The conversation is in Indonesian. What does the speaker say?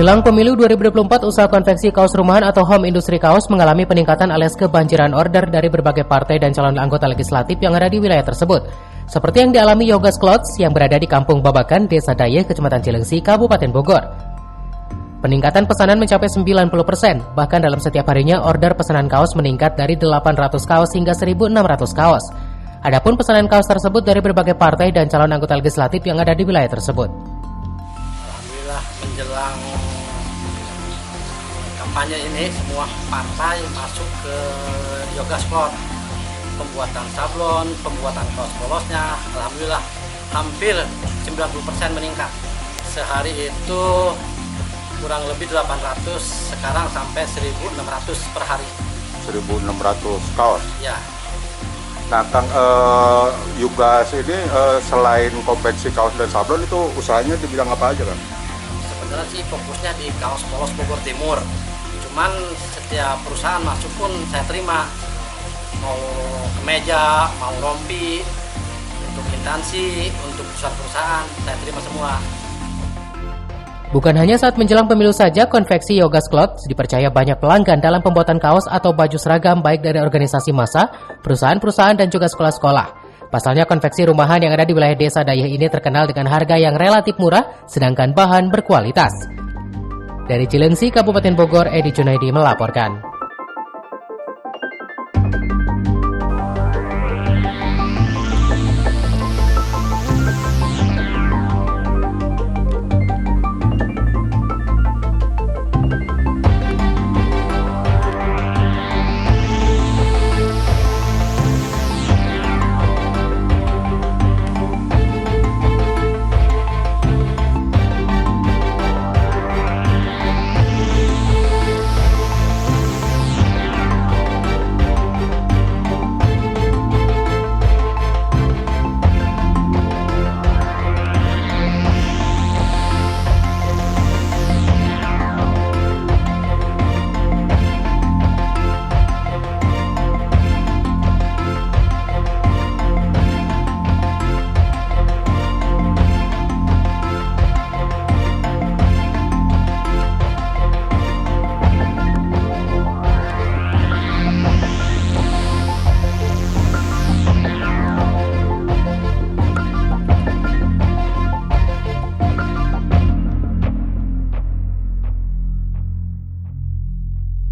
Jelang pemilu 2024, usaha konveksi kaos rumahan atau home industri kaos mengalami peningkatan alias kebanjiran order dari berbagai partai dan calon anggota legislatif yang ada di wilayah tersebut. Seperti yang dialami Yogas Clothes yang berada di Kampung Babakan, Desa Dayeh, Kecamatan Cilengsi, Kabupaten Bogor. Peningkatan pesanan mencapai 90%, bahkan dalam setiap harinya order pesanan kaos meningkat dari 800 kaos hingga 1.600 kaos. Adapun pesanan kaos tersebut dari berbagai partai dan calon anggota legislatif yang ada di wilayah tersebut. Alhamdulillah, menjelang kampanye ini semua partai masuk ke Yogas Clothes, pembuatan sablon, pembuatan kaos polosnya, alhamdulillah hampir 90% meningkat. Sehari itu kurang lebih 800, sekarang sampai 1.600 per hari. 1.600 kaos? Ya. Nah, Kang, Yogas ini selain konveksi kaos dan sablon itu usahanya di bidang apa aja, Kang? Sebenarnya sih fokusnya di kaos polos Bogor Timur. Cuman setiap perusahaan masuk pun saya terima. Mau kemeja, mau rompi, untuk instansi, untuk perusahaan, saya terima semua. Bukan hanya saat menjelang pemilu saja, konveksi Yogas Clothes dipercaya banyak pelanggan dalam pembuatan kaos atau baju seragam baik dari organisasi massa, perusahaan-perusahaan dan juga sekolah-sekolah. Pasalnya konveksi rumahan yang ada di wilayah Desa Dayeh ini terkenal dengan harga yang relatif murah, sedangkan bahan berkualitas. Dari Cilengsi, Kabupaten Bogor, Edi Junaidi melaporkan.